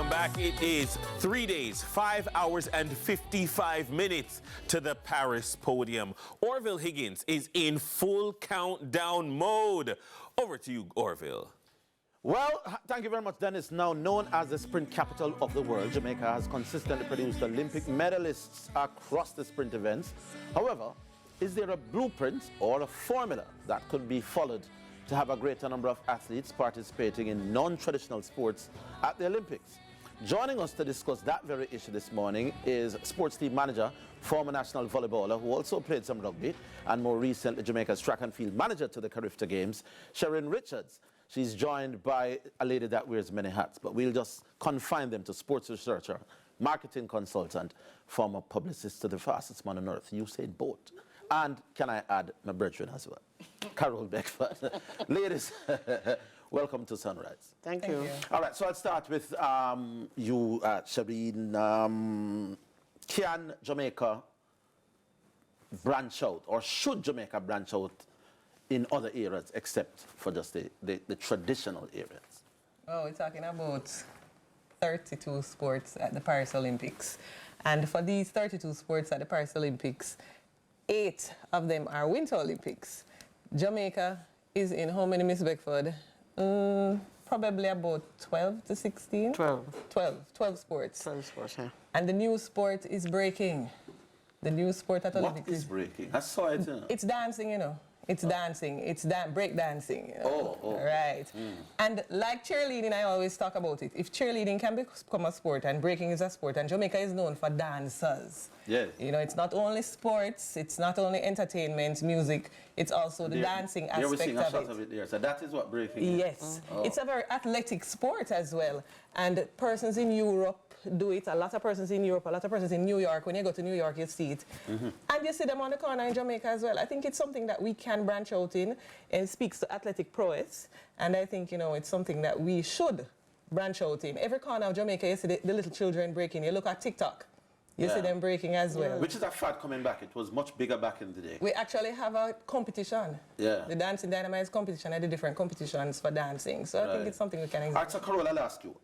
Welcome back. It is 3 days, 5 hours and 55 minutes to the Paris Podium. Orville Higgins is in full countdown mode. Over to you, Orville. Well, thank you very much, Dennis. Now known as the sprint capital of the world, Jamaica has consistently produced Olympic medalists across the sprint events. However, is there a blueprint or a formula that could be followed to have a greater number of athletes participating in non-traditional sports at the Olympics? Joining us to discuss that very issue this morning is sports team manager, former national volleyballer who also played some rugby, and more recently Jamaica's track and field manager to the Carifta Games, Cherine Richards. She's joined by a lady that wears many hats, but we'll just confine them to sports researcher, marketing consultant, former publicist to the fastest man on earth, Usain Bolt. And can I add my brethren as well, Carole Beckford. Ladies, welcome to Sunrise. Thank you. All right, so I'll start with you, Cherine. Can Jamaica branch out, or should Jamaica branch out in other areas except for just the traditional areas? Oh, we're talking about 32 sports at the Paris Olympics. And for these 32 sports at the Paris Olympics, 8 of them are Winter Olympics. Jamaica is in how many, Miss Beckford? Probably about 12 to 16? 12 sports. 12 sports, yeah. And the new sport is breaking. The new sport at Olympics. What is breaking? I saw it. It's dancing, you know. It's dancing. It's break dancing. You know? Oh. Right. And like cheerleading, I always talk about it. If cheerleading can become a sport and breaking is a sport, and Jamaica is known for dancers. Yes. You know, it's not only sports, it's not only entertainment, music, it's also the dancing aspect of it. We're seeing a shot of it there. So that is what breaking is. Yes. It's a very athletic sport as well. And persons in Europe do it, a lot of persons in Europe, a lot of persons in New York. When you go to New York, you see it. And you see them on the corner in Jamaica as well. I think it's something that we can branch out in, and it speaks to athletic prowess. And I think, you know, it's something that we should branch out in. Every corner of Jamaica, you see the little children breaking. You look at TikTok, you see them breaking as well. Which is a fad coming back. It was much bigger back in the day. We actually have a competition. Yeah. The Dancing Dynamite competition and the different competitions for dancing. So I think it's something we can examine. All right, so Carole, I'll ask you.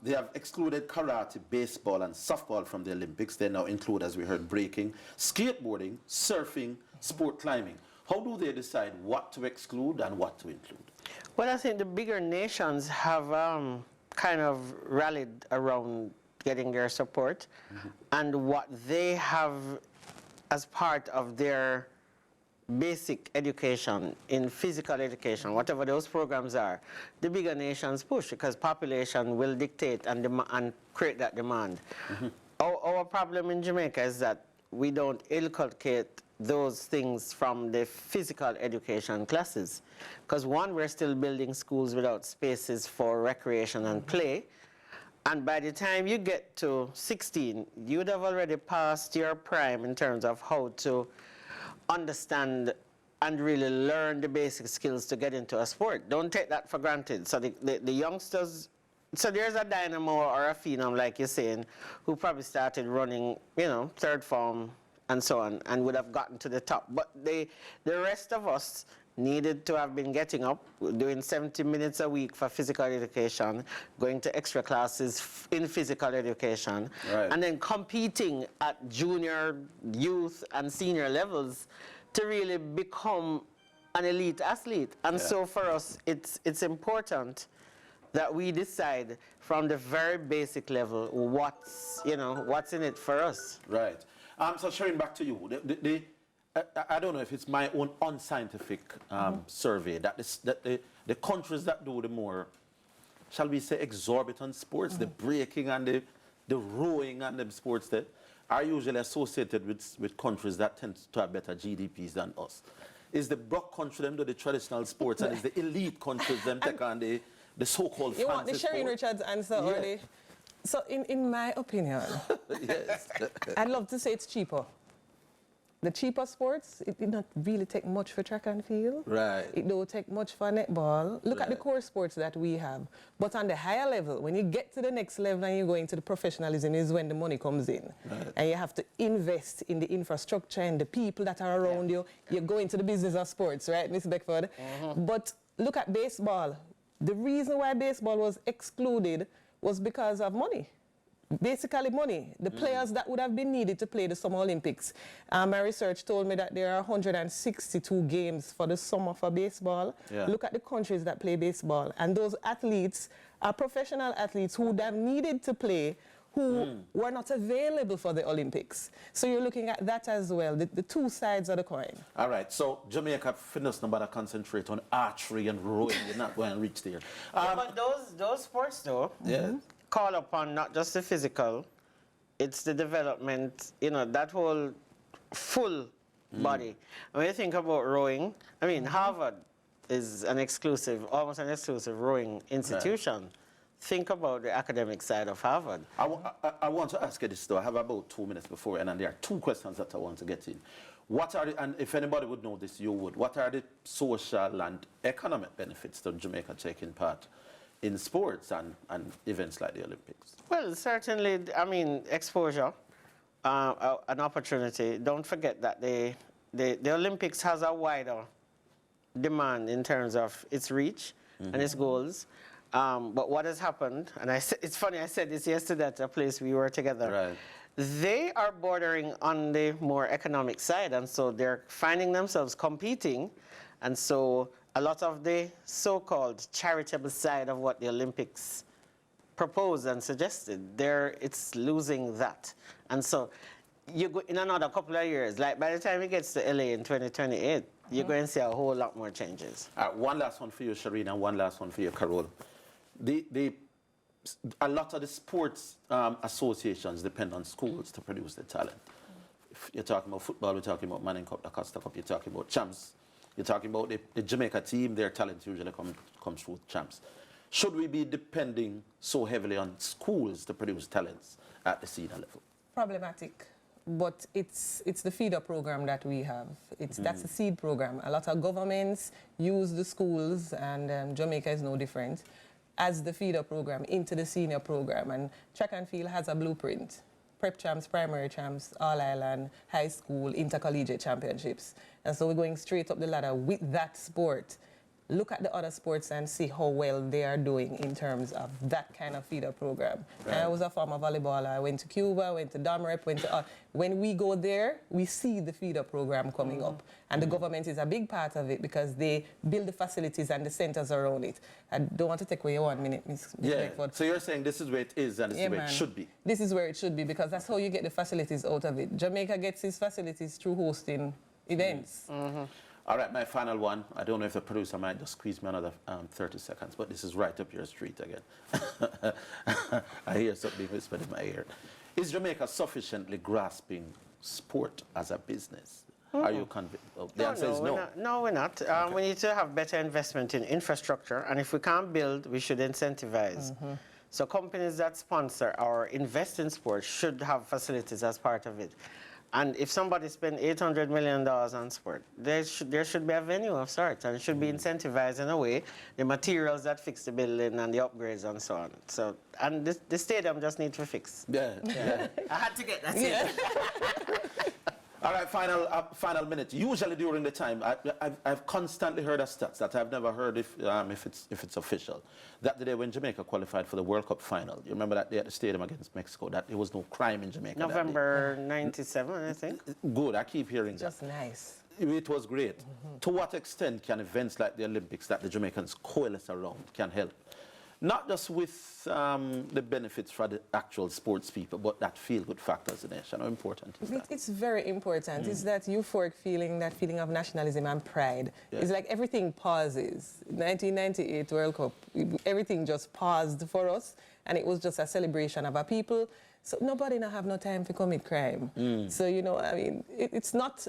They have excluded karate, baseball, and softball from the Olympics. They now include, as we heard, breaking, skateboarding, surfing, sport climbing. How do they decide what to exclude and what to include? Well, I think the bigger nations have kind of rallied around getting their support, and what they have as part of their basic education in physical education, whatever those programs are, the bigger nations push because population will dictate and create that demand. Our problem in Jamaica is that we don't inculcate those things from the physical education classes because one, we're still building schools without spaces for recreation and play. And by the time you get to 16, you'd have already passed your prime in terms of how to understand and really learn the basic skills to get into a sport. Don't take that for granted. So the youngsters, so there's a dynamo or a phenom, like you're saying, who probably started running, you know, third form and so on, and would have gotten to the top. But the rest of us needed to have been getting up, doing 70 minutes a week for physical education, going to extra classes in physical education, and then competing at junior, youth, and senior levels to really become an elite athlete. And so for us, it's important that we decide from the very basic level what's in it for us. Right. So Cherine, back to you. I don't know if it's my own unscientific survey that the countries that do the more, shall we say, exorbitant sports, the breaking and the rowing and the sports that are usually associated with countries that tend to have better GDPs than us. Is the broke country them do the traditional sports and is the elite countries them take on the so-called fancy You want the Cherine Richards answer already? So in my opinion, I'd love to say it's cheaper. The cheaper sports, it did not really take much for track and field. Right. It don't take much for netball. Look at the core sports that we have. But on the higher level, when you get to the next level and you go into the professionalism is when the money comes in. And you have to invest in the infrastructure and the people that are around you. You go into the business of sports, right, Ms. Beckford? But look at baseball. The reason why baseball was excluded was because of money. Basically money. The players that would have been needed to play the Summer Olympics. My research told me that there are 162 games for the summer for baseball. Yeah. Look at the countries that play baseball. And those athletes are professional athletes who would have needed to play, who were not available for the Olympics. So you're looking at that as well, the two sides of the coin. All right, so Jamaica fitness number that concentrate on archery and rowing. You're not going to reach there. Yeah, but those sports, though, call upon not just the physical, it's the development, you know, that whole full body. When you think about rowing, I mean, Harvard is an exclusive, almost an exclusive rowing institution. Right. Think about the academic side of Harvard. I want to ask you this, though. I have about 2 minutes before, and there are two questions that I want to get in. What are the, and if anybody would know this, you would, what are the social and economic benefits to Jamaica taking part in sports and events like the Olympics? Well, certainly, I mean, exposure, an opportunity. Don't forget that the Olympics has a wider demand in terms of its reach and its goals. But what has happened, and it's funny, I said this yesterday at a place we were together. Right. They are bordering on the more economic side, and so they're finding themselves competing. And so a lot of the so-called charitable side of what the Olympics proposed and suggested, it's losing that. And so you go in another couple of years, like by the time it gets to LA in 2028, you're going to see a whole lot more changes. One last one for you, Cherine, and one last one for you, Carole. A lot of the sports associations depend on schools to produce the talent. If you're talking about football, we're talking about Manning Cup, the Costa Cup, you're talking about champs. You're talking about the Jamaica team, their talent usually comes through champs. Should we be depending so heavily on schools to produce talents at the senior level? Problematic. But it's the feeder program that we have. That's the seed program. A lot of governments use the schools, and Jamaica is no different, as the feeder program into the senior program. And track and field has a blueprint. Prep champs, primary champs, all island, high school, intercollegiate championships. And so we're going straight up the ladder with that sport. Look at the other sports and see how well they are doing in terms of that kind of feeder program. Right. I was a former volleyballer. I went to Cuba, went to Domrep, went to... when we go there, we see the feeder program coming up. And the government is a big part of it because they build the facilities and the centers around it. I don't want to take away 1 minute, Ms. Beckford. So you're saying this is where it is and this is where it should be? This is where it should be because that's how you get the facilities out of it. Jamaica gets its facilities through hosting events. All right, my final one. I don't know if the producer might just squeeze me another 30 seconds, but this is right up your street again. I hear something whispered in my ear. Is Jamaica sufficiently grasping sport as a business? Are you convinced? The answer is no. No, we're not. We need to have better investment in infrastructure, and if we can't build, we should incentivize. So companies that sponsor or invest in sports should have facilities as part of it. And if somebody spent $800 million on sport, there should be a venue of sorts, and it should be incentivized in a way, the materials that fix the building and the upgrades and so on. So, and the stadium just needs to fix. Yeah. I had to get that in. All right, final minute. Usually during the time, I've constantly heard of stats that I've never heard if it's official. That the day when Jamaica qualified for the World Cup final, you remember that day at the stadium against Mexico, that there was no crime in Jamaica. November '97, I think. Good, I keep hearing that. Just nice. It was great. To what extent can events like the Olympics that the Jamaicans coalesce around can help? Not just with the benefits for the actual sports people, but that feel-good factor as a nation. How important is that? It's very important. It's that euphoric feeling, that feeling of nationalism and pride. It's like everything pauses. 1998 World Cup, everything just paused for us, and it was just a celebration of our people. So nobody now have no time to commit crime. So, you know, I mean, it's not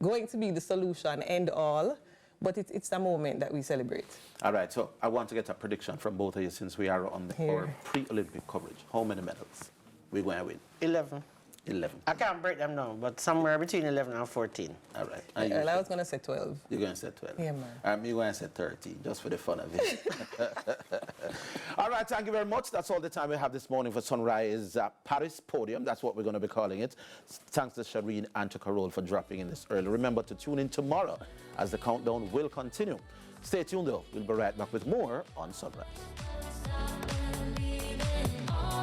going to be the solution, end all, but it's a moment that we celebrate. All right, so I want to get a prediction from both of you since we are on our pre-Olympic coverage. How many medals we're going to win? 11. 11. I can't break them down, but somewhere between 11 and 14. All right. Well, I was going to say 12. You're going to say 12? Yeah, man. I'm going to say 13, just for the fun of it. All right, thank you very much. That's all the time we have this morning for Sunrise Paris Podium. That's what we're going to be calling it. Thanks to Cherine and to Carole for dropping in this early. Remember to tune in tomorrow as the countdown will continue. Stay tuned, though. We'll be right back with more on Sunrise.